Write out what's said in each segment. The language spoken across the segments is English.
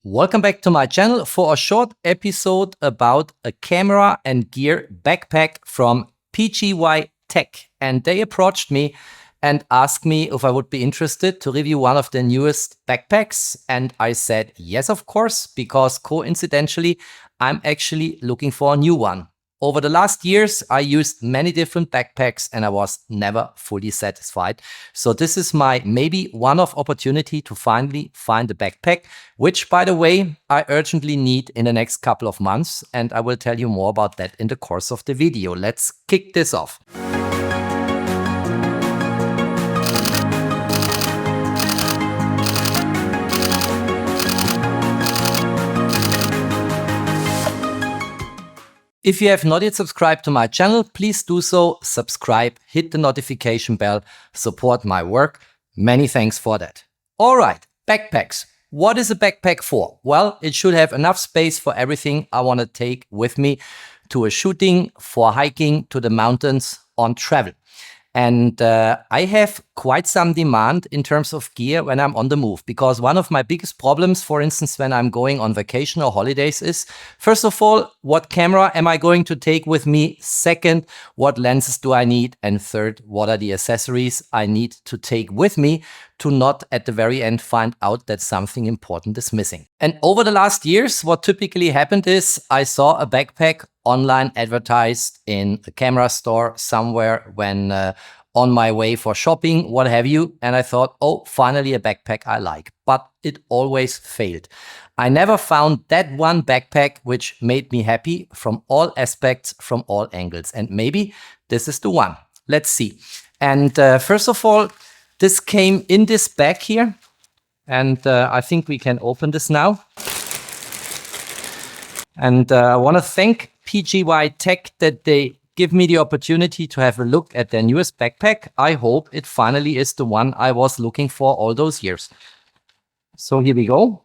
Welcome back to my channel for a short episode about a camera and gear backpack from PGYTECH. And they approached me and asked me if I would be interested to review one of the newest backpacks. And I said yes, of course, because coincidentally, I'm actually looking for a new one. Over the last years, I used many different backpacks and I was never fully satisfied. So this is my maybe one-off opportunity to finally find a backpack, which, by the way, I urgently need in the next couple of months. And I will tell you more about that in the course of the video. Let's kick this off. If you have not yet subscribed to my channel, please do so, subscribe, hit the notification bell, support my work. Many thanks for that. All right, backpacks. What is a backpack for? Well, it should have enough space for everything I want to take with me to a shooting, for hiking, to the mountains, on travel. And I have quite some demand in terms of gear when I'm on the move, because one of my biggest problems, for instance, when I'm going on vacation or holidays is, first of all, what camera am I going to take with me? Second, what lenses do I need? And third, what are the accessories I need to take with me to not at the very end find out that something important is missing. And over the last years, what typically happened is I saw a backpack online advertised in a camera store somewhere when on my way for shopping, what have you. And I thought, oh, finally a backpack I like. But it always failed. I never found that one backpack which made me happy from all aspects, from all angles. And maybe this is the one. Let's see. And first of all, this came in this bag here. And I think we can open this now. And I want to thank PGYTECH that they give me the opportunity to have a look at their newest backpack. I hope it finally is the one I was looking for all those years. So here we go.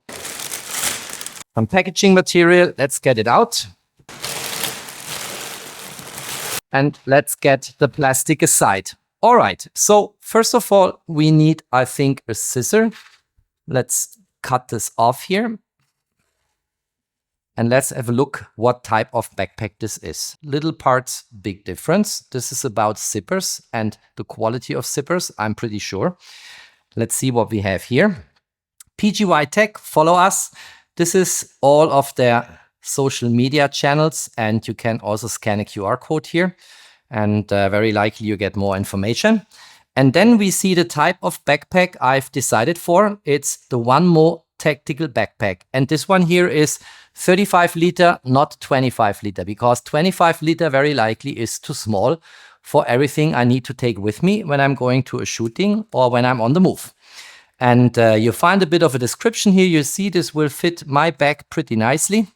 Some packaging material. Let's get it out. And let's get the plastic aside. All right. So first of all, we need, I think, a scissor. Let's cut this off here. And let's have a look what type of backpack this is. Little parts, big difference. This is about zippers and the quality of zippers, I'm pretty sure. Let's see what we have here. PGYTECH, follow us. This is all of their social media channels, and you can also scan a QR code here. And very likely you get more information. And then we see the type of backpack I've decided for. It's the OneMo Tactical Backpack. And this one here is 35 liter, not 25 liter, because 25 liter very likely is too small for everything I need to take with me when I'm going to a shooting or when I'm on the move. And you find a bit of a description here. You see this will fit my bag pretty nicely.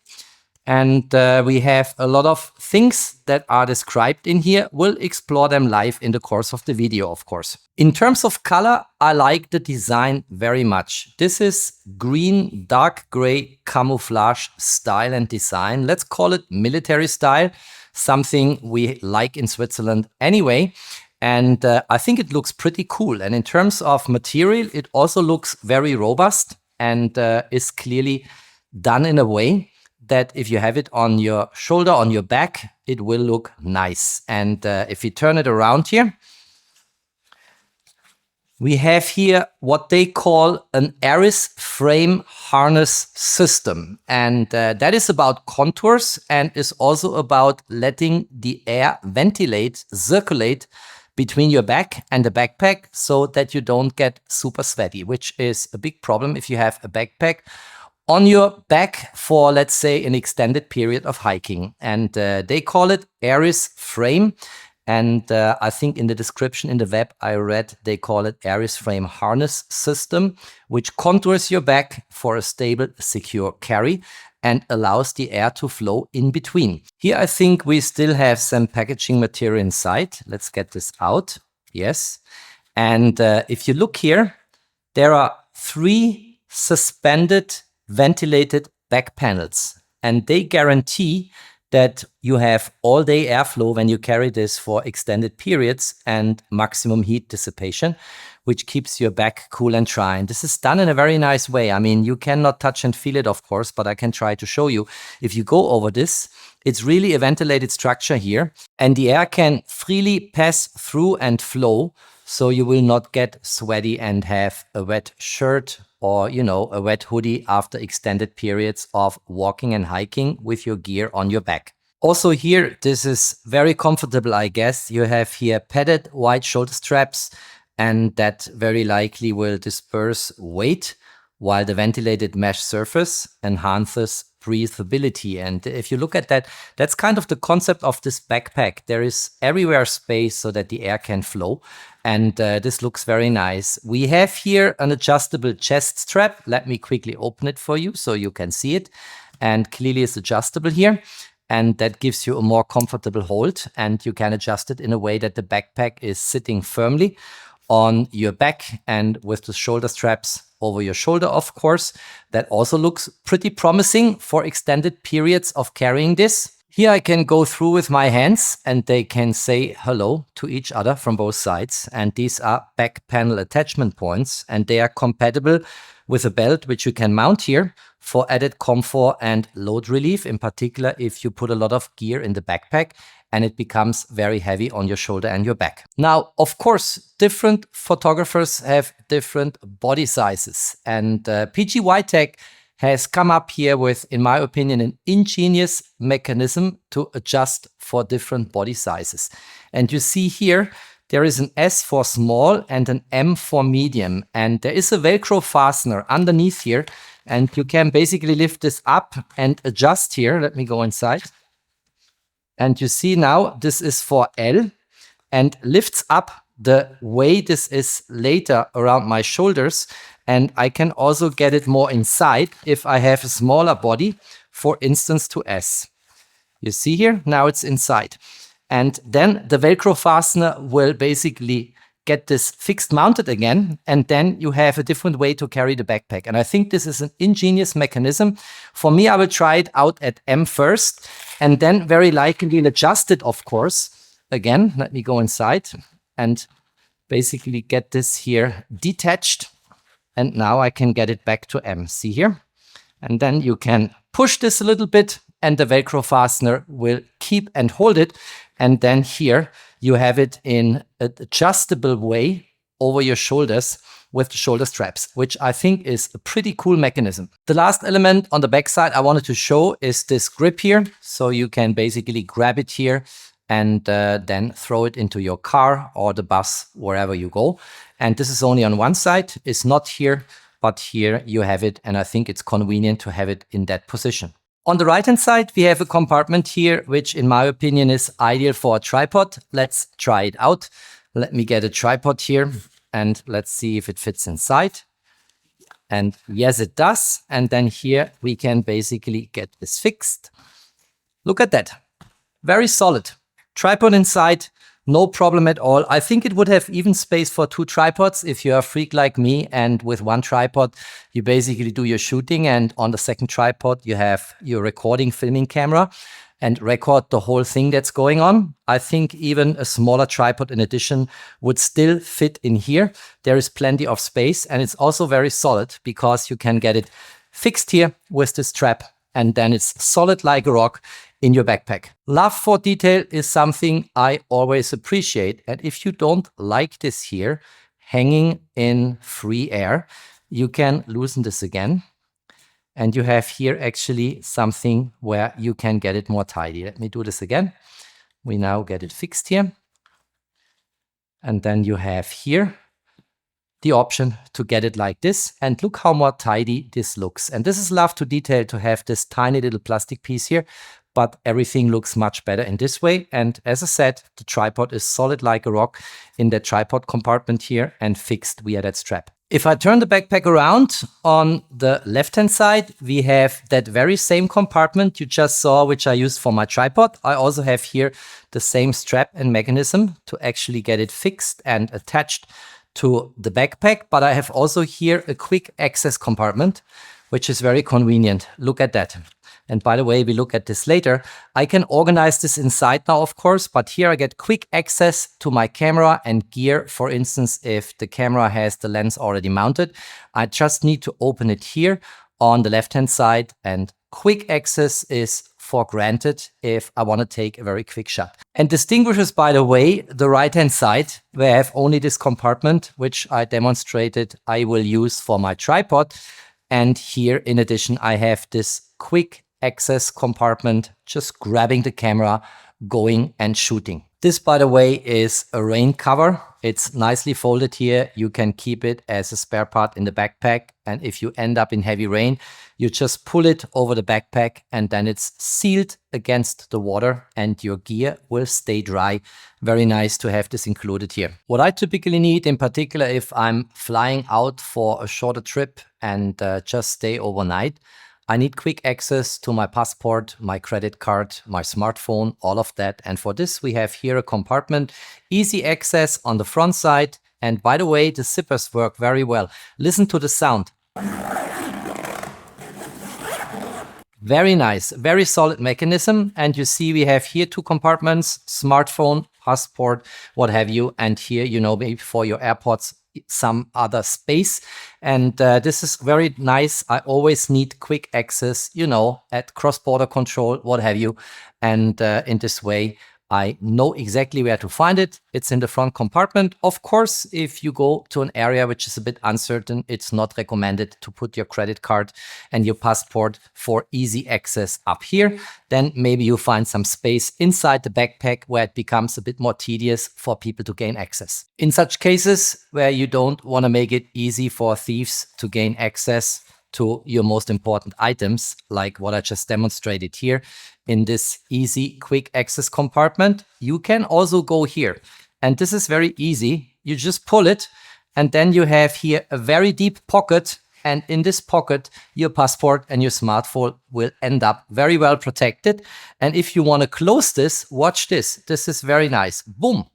And we have a lot of things that are described in here. We'll explore them live in the course of the video, of course. In terms of color, I like the design very much. This is green, dark gray camouflage style and design. Let's call it military style, something we like in Switzerland anyway. And I think it looks pretty cool. And in terms of material, it also looks very robust and is clearly done in a way that if you have it on your shoulder, on your back, it will look nice. And if we turn it around here, we have here what they call an Aris frame harness system. And that is about contours and is also about letting the air ventilate, circulate between your back and the backpack so that you don't get super sweaty, which is a big problem if you have a backpack on your back for, let's say, an extended period of hiking. And they call it Aris frame. And I think in the description in the web, I read they call it Aris frame harness system, which contours your back for a stable, secure carry and allows the air to flow in between. Here, I think we still have some packaging material inside. Let's get this out. Yes. And if you look here, there are 3 suspended ventilated back panels, and they guarantee that you have all day airflow when you carry this for extended periods and maximum heat dissipation, which keeps your back cool and dry. And this is done in a very nice way. I mean, you cannot touch and feel it, of course, but I can try to show you. If you go over this, it's really a ventilated structure here, and the air can freely pass through and flow, so you will not get sweaty and have a wet shirt or, you know, a wet hoodie after extended periods of walking and hiking with your gear on your back. Also here, this is very comfortable, I guess. You have here padded wide shoulder straps, and that very likely will disperse weight, while the ventilated mesh surface enhances breathability. And if you look at that, that's kind of the concept of this backpack. There is everywhere space so that the air can flow. And this looks very nice. We have here an adjustable chest strap. Let me quickly open it for you so you can see it. And clearly it's adjustable here. And that gives you a more comfortable hold. And you can adjust it in a way that the backpack is sitting firmly on your back and with the shoulder straps over your shoulder, of course. That also looks pretty promising for extended periods of carrying this. Here I can go through with my hands and they can say hello to each other from both sides. And these are back panel attachment points, and they are compatible with a belt which you can mount here for added comfort and load relief, in particular if you put a lot of gear in the backpack and it becomes very heavy on your shoulder and your back. Now, of course, different photographers have different body sizes, and PGYTECH has come up here with, in my opinion, an ingenious mechanism to adjust for different body sizes. And you see here, there is an S for small and an M for medium. And there is a Velcro fastener underneath here. And you can basically lift this up and adjust here. Let me go inside. And you see now this is for L and lifts up the way this is later around my shoulders. And I can also get it more inside if I have a smaller body, for instance to S. You see here, now it's inside. And then the Velcro fastener will basically get this fixed mounted again. And then you have a different way to carry the backpack. And I think this is an ingenious mechanism. For me, I will try it out at M first, and then very likely adjust it, of course. Again, let me go inside and basically get this here detached. And now I can get it back to M. See here? And then you can push this a little bit and the Velcro fastener will keep and hold it. And then here you have it in an adjustable way over your shoulders with the shoulder straps, which I think is a pretty cool mechanism. The last element on the back side I wanted to show is this grip here. So you can basically grab it here and then throw it into your car or the bus, wherever you go. And this is only on one side. It's not here, but here you have it. And I think it's convenient to have it in that position. On the right-hand side, we have a compartment here, which in my opinion is ideal for a tripod. Let's try it out. Let me get a tripod here and let's see if it fits inside. And yes, it does. And then here we can basically get this fixed. Look at that. Very solid. Tripod inside, no problem at all. I think it would have even space for 2 tripods if you're a freak like me, and with one tripod you basically do your shooting, and on the second tripod you have your recording filming camera and record the whole thing that's going on. I think even a smaller tripod in addition would still fit in here. There is plenty of space, and it's also very solid because you can get it fixed here with this strap, and then it's solid like a rock in your backpack. Love for detail is something I always appreciate. And if you don't like this here, hanging in free air, you can loosen this again. And you have here actually something where you can get it more tidy. Let me do this again. We now get it fixed here. And then you have here the option to get it like this. And look how more tidy this looks. And this is love to detail to have this tiny little plastic piece here. But everything looks much better in this way. And as I said, the tripod is solid like a rock in the tripod compartment here and fixed via that strap. If I turn the backpack around, on the left-hand side, we have that very same compartment you just saw, which I used for my tripod. I also have here the same strap and mechanism to actually get it fixed and attached to the backpack. But I have also here a quick access compartment, which is very convenient. Look at that. And by the way, we look at this later. I can organize this inside now, of course, but here I get quick access to my camera and gear. For instance, if the camera has the lens already mounted, I just need to open it here on the left-hand side, and quick access is for granted if I want to take a very quick shot. And distinguishes, by the way, the right-hand side, where I have only this compartment, which I demonstrated I will use for my tripod. And here, in addition, I have this quick access compartment, just grabbing the camera, going and shooting. This, by the way, is a rain cover. It's nicely folded here. You can keep it as a spare part in the backpack. And if you end up in heavy rain, you just pull it over the backpack and then it's sealed against the water and your gear will stay dry. Very nice to have this included here. What I typically need in particular if I'm flying out for a shorter trip and just stay overnight, I need quick access to my passport, my credit card, my smartphone, all of that. And for this, we have here a compartment, easy access on the front side. And by the way, the zippers work very well. Listen to the sound. Very nice, very solid mechanism. And you see we have here two compartments, smartphone, passport, what have you. And here, you know, maybe for your AirPods, some other space. And this is very nice. I always need quick access, you know, at cross-border control, what have you. And in this way, I know exactly where to find it. It's in the front compartment. Of course, if you go to an area which is a bit uncertain, it's not recommended to put your credit card and your passport for easy access up here. Then maybe you find some space inside the backpack where it becomes a bit more tedious for people to gain access. In such cases where you don't want to make it easy for thieves to gain access to your most important items, like what I just demonstrated here in this easy quick access compartment, you can also go here. And this is very easy. You just pull it and then you have here a very deep pocket. And in this pocket, your passport and your smartphone will end up very well protected. And if you want to close this, watch this. This is very nice. Boom,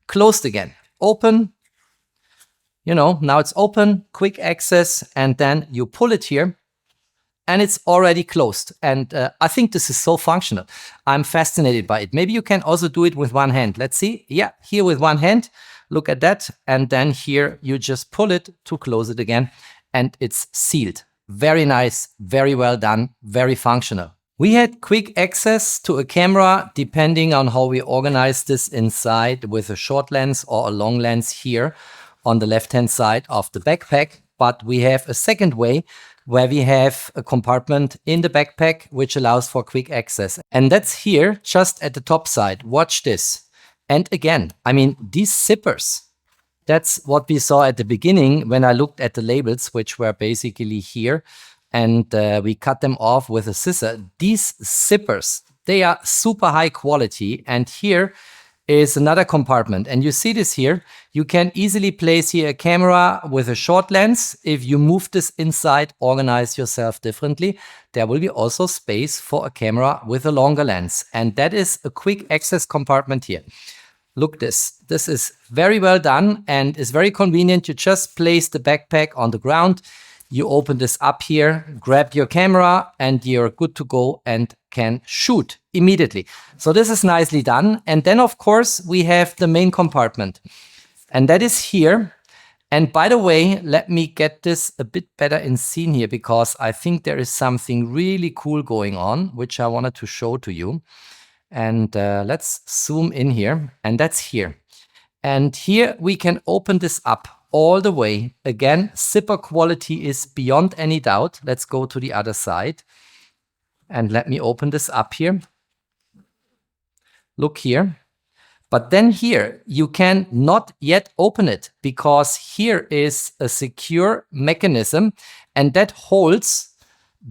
closed again. Open. You know, now it's open, quick access, and then you pull it here and it's already closed. And I think this is so functional. I'm fascinated by it. Maybe you can also do it with one hand. Let's see. Yeah, here with one hand, look at that. And then here you just pull it to close it again and it's sealed. Very nice, very well done, very functional. We had quick access to a camera depending on how we organize this inside with a short lens or a long lens here on the left-hand side of the backpack. But we have a second way where we have a compartment in the backpack which allows for quick access. And that's here just at the top side. Watch this. And again, I mean, these zippers, that's what we saw at the beginning when I looked at the labels, which were basically here. And we cut them off with a scissor. These zippers, they are super high quality. And here is another compartment. And you see this here. You can easily place here a camera with a short lens. If you move this inside, organize yourself differently, there will be also space for a camera with a longer lens. And that is a quick access compartment here. Look this. This is very well done and is very convenient. You just place the backpack on the ground. You open this up here, grab your camera, and you're good to go and can shoot immediately. So this is nicely done. And then, of course, we have the main compartment. And that is here. And by the way, let me get this a bit better in scene here, because I think there is something really cool going on, which I wanted to show to you. And let's zoom in here. And that's here. And here we can open this up all the way. Again, zipper quality is beyond any doubt. Let's go to the other side. And let me open this up here. Look here. But then here, you can not yet open it because here is a secure mechanism and that holds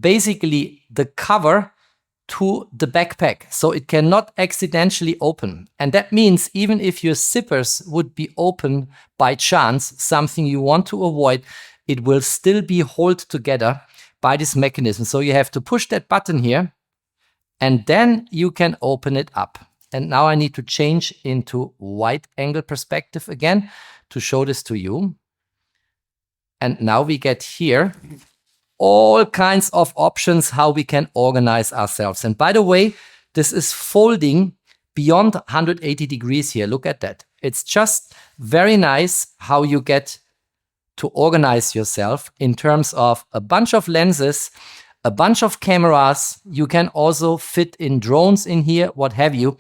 basically the cover to the backpack. So it cannot accidentally open. And that means even if your zippers would be open by chance, something you want to avoid, it will still be held together by this mechanism. So you have to push that button here and then you can open it up. And now I need to change into wide angle perspective again to show this to you. And now we get here all kinds of options how we can organize ourselves. And by the way, this is folding beyond 180 degrees here. Look at that. It's just very nice how you get to organize yourself in terms of a bunch of lenses, a bunch of cameras. You can also fit in drones in here, what have you.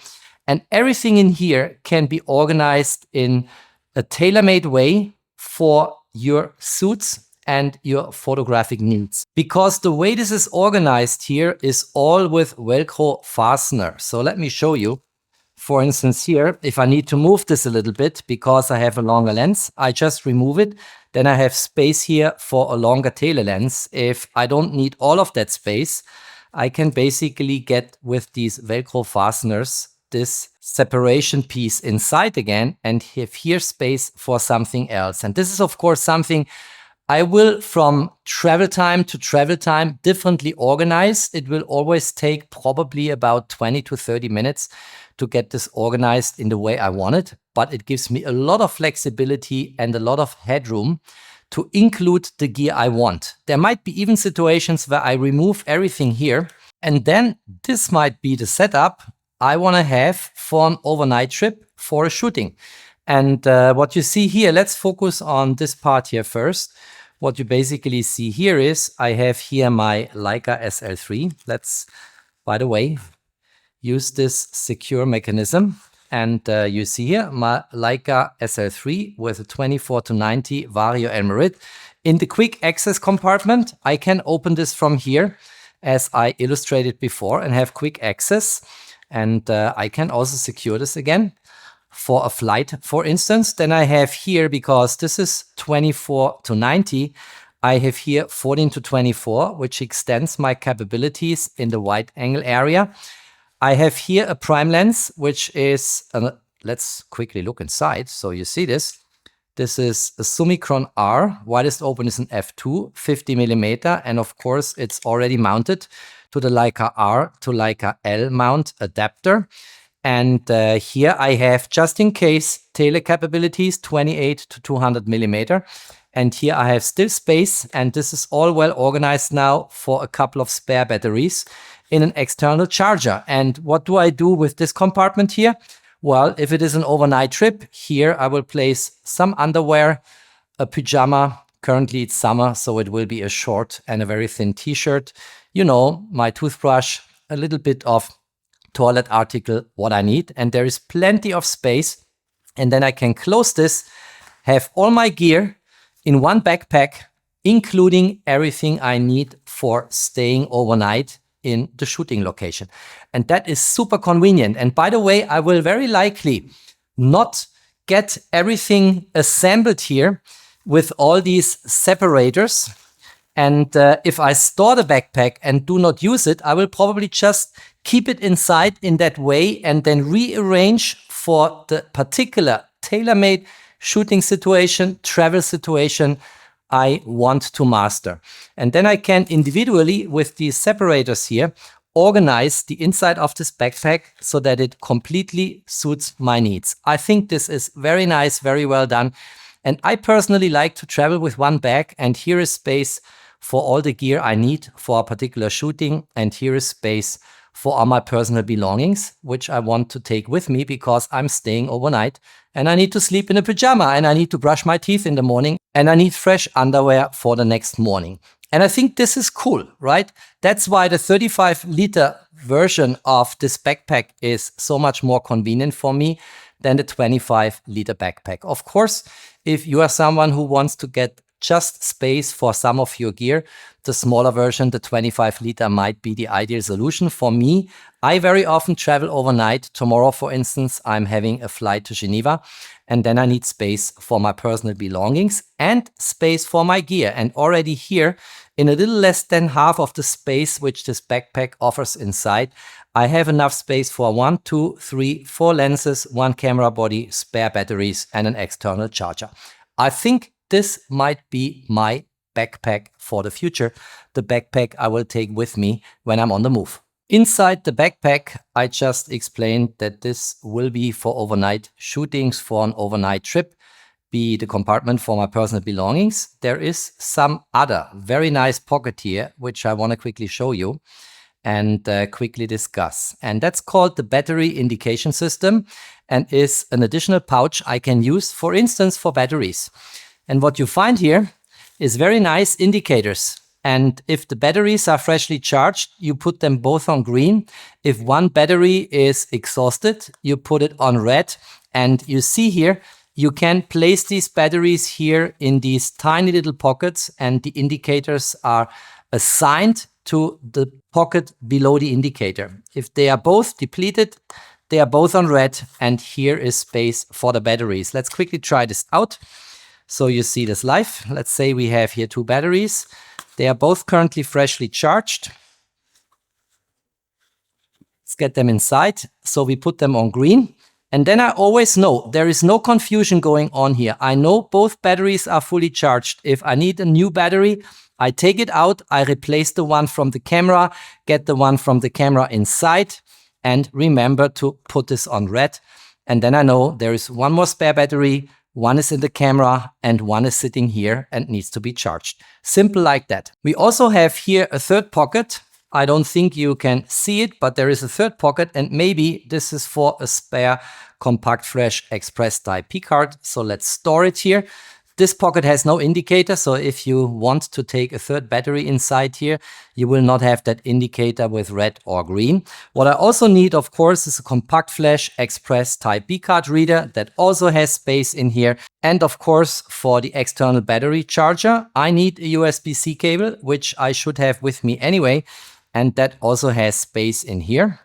And everything in here can be organized in a tailor-made way for your suits and your photographic needs. Because the way this is organized here is all with Velcro fastener. So let me show you. For instance here, if I need to move this a little bit because I have a longer lens, I just remove it. Then I have space here for a longer tailor lens. If I don't need all of that space, I can basically get with these Velcro fasteners this separation piece inside again and have here space for something else. And this is of course something I will from travel time to travel time differently organize. It will always take probably about 20 to 30 minutes to get this organized in the way I want it. But it gives me a lot of flexibility and a lot of headroom to include the gear I want. There might be even situations where I remove everything here. And then this might be the setup I want to have for an overnight trip for a shooting. And what you see here, let's focus on this part here first. What you basically see here is I have here my Leica SL3. Let's, by the way, use this secure mechanism. And you see here my Leica SL3 with a 24-90 Vario Elmarit. In the quick access compartment, I can open this from here as I illustrated before and have quick access. And I can also secure this again for a flight, for instance. Then I have here, because this is 24-90, I have here 14-24, which extends my capabilities in the wide angle area. I have here a prime lens, which is, let's quickly look inside. So you see this. This is a Summicron R. Widest open is an f2, 50 millimeter. And of course, it's already mounted to the Leica R to Leica L mount adapter. And here I have, just in case, tele capabilities, 28-200 millimeter. And here I have still space, and this is all well organized now for a couple of spare batteries in an external charger. And what do I do with this compartment here? Well, if it is an overnight trip, here I will place some underwear, a pajama. Currently it's summer, so it will be a short and a very thin t-shirt. You know, my toothbrush, a little bit of toilet article, what I need. And there is plenty of space. And then I can close this, have all my gear in one backpack, including everything I need for staying overnight in the shooting location. And that is super convenient. And by the way, I will very likely not get everything assembled here with all these separators. And if I store the backpack and do not use it, I will probably just keep it inside in that way and then rearrange for the particular tailor-made shooting situation, travel situation I want to master. And then I can individually, with these separators here, organize the inside of this backpack so that it completely suits my needs. I think this is very nice, very well done. And I personally like to travel with one bag, and here is space for all the gear I need for a particular shooting. And here is space for all my personal belongings, which I want to take with me because I'm staying overnight and I need to sleep in a pajama and I need to brush my teeth in the morning and I need fresh underwear for the next morning. And I think this is cool, right? That's why the 35-liter version of this backpack is so much more convenient for me than the 25-liter backpack. Of course, if you are someone who wants to get just space for some of your gear, the smaller version, the 25-liter, might be the ideal solution. For me, I very often travel overnight. Tomorrow, for instance, I'm having a flight to Geneva, and then I need space for my personal belongings and space for my gear. And already here, in a little less than half of the space which this backpack offers inside, I have enough space for 1, 2, 3, 4 lenses, 1 camera body, spare batteries, and an external charger. I think this might be my backpack for the future, the backpack I will take with me when I'm on the move. Inside the backpack, I just explained that this will be for overnight shootings, for an overnight trip. be the compartment for my personal belongings, there is some other very nice pocket here, which I want to quickly show you and quickly discuss. And that's called the battery indication system and is an additional pouch I can use, for instance, for batteries. And what you find here is very nice indicators. And if the batteries are freshly charged, you put them both on green. If one battery is exhausted, you put it on red. And you see here, you can place these batteries here in these tiny little pockets, and the indicators are assigned to the pocket below the indicator. If they are both depleted, they are both on red, and here is space for the batteries. Let's quickly try this out. So you see this live. Let's say we have here 2 batteries. They are both currently freshly charged. Let's get them inside. So we put them on green. And then I always know there is no confusion going on here. I know both batteries are fully charged. If I need a new battery, I take it out, I replace the one from the camera, get the one from the camera inside, and remember to put this on red. And then I know there is one more spare battery, one is in the camera, and one is sitting here and needs to be charged. Simple like that. We also have here a third pocket. I don't think you can see it, but there is a third pocket, and maybe this is for a spare compact flash express type P card. So let's store it here. This pocket has no indicator, so if you want to take a third battery inside here, you will not have that indicator with red or green. What I also need, of course, is a compact flash express type B card reader that also has space in here. And of course, for the external battery charger, I need a USB-C cable, which I should have with me anyway. And that also has space in here.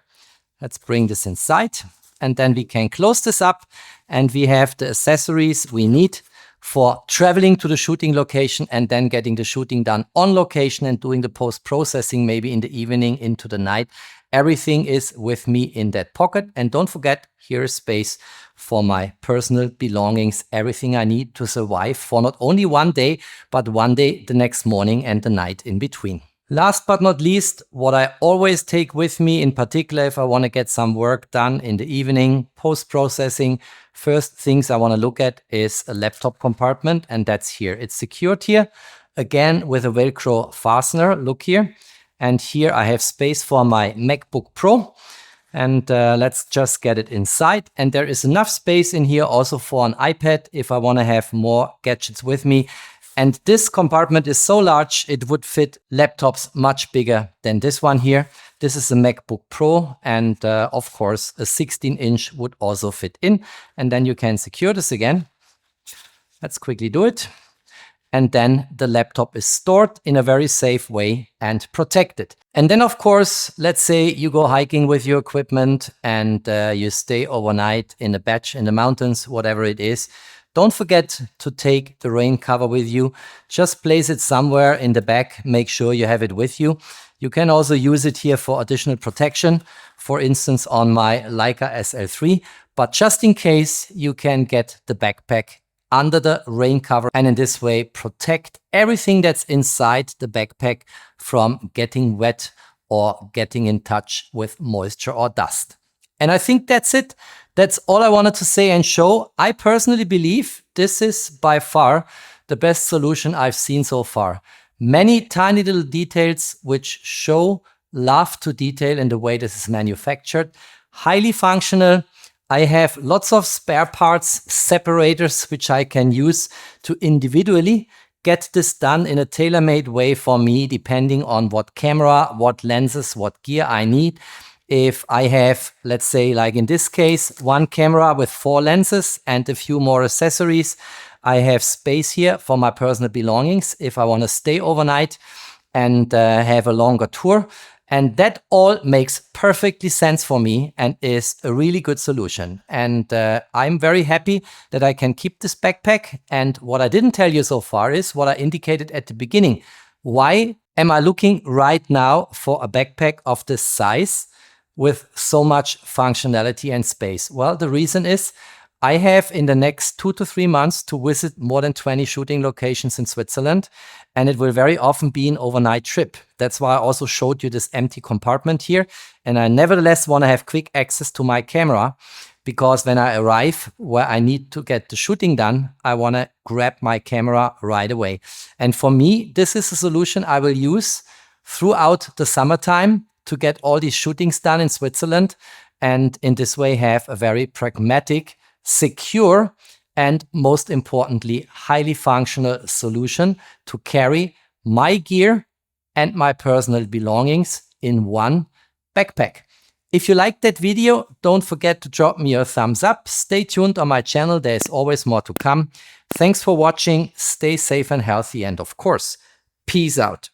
Let's bring this inside, and then we can close this up, and we have the accessories we need for traveling to the shooting location and then getting the shooting done on location and doing the post-processing maybe in the evening into the night. Everything is with me in that pocket. And don't forget, here is space for my personal belongings, everything I need to survive for not only one day, but one day the next morning and the night in between. Last but not least, what I always take with me, in particular if I want to get some work done in the evening, post-processing, first things I want to look at is a laptop compartment, and that's here. It's secured here, again with a Velcro fastener, look here. And here I have space for my MacBook Pro. And let's just get it inside. And there is enough space in here also for an iPad if I want to have more gadgets with me. And this compartment is so large, it would fit laptops much bigger than this one here. This is a MacBook Pro, and of course, a 16-inch would also fit in. And then you can secure this again. Let's quickly do it. And then the laptop is stored in a very safe way and protected. And then, of course, let's say you go hiking with your equipment and you stay overnight in a batch in the mountains, whatever it is. Don't forget to take the rain cover with you. Just place it somewhere in the back. Make sure you have it with you. You can also use it here for additional protection, for instance, on my Leica SL3. But just in case, you can get the backpack under the rain cover and in this way protect everything that's inside the backpack from getting wet or getting in touch with moisture or dust. And I think that's it. That's all I wanted to say and show. I personally believe this is by far the best solution I've seen so far. Many tiny little details which show love to detail in the way this is manufactured. Highly functional. I have lots of spare parts, separators, which I can use to individually get this done in a tailor-made way for me, depending on what camera, what lenses, what gear I need. If I have, let's say, like in this case, one camera with 4 lenses and a few more accessories, I have space here for my personal belongings if I want to stay overnight and have a longer tour. And that all makes perfectly sense for me and is a really good solution. And I'm very happy that I can keep this backpack. And what I didn't tell you so far is what I indicated at the beginning. Why am I looking right now for a backpack of this size with so much functionality and space? Well, the reason is I have in the next 2 to 3 months to visit more than 20 shooting locations in Switzerland, and it will very often be an overnight trip. That's why I also showed you this empty compartment here, and I nevertheless want to have quick access to my camera. because when I arrive where I need to get the shooting done, I want to grab my camera right away. And for me, this is a solution I will use throughout the summertime to get all these shootings done in Switzerland, and in this way have a very pragmatic, secure, and most importantly, highly functional solution to carry my gear and my personal belongings in one backpack. If you liked that video, don't forget to drop me a thumbs up. Stay tuned on my channel, there's always more to come. Thanks for watching, stay safe and healthy, and of course, peace out.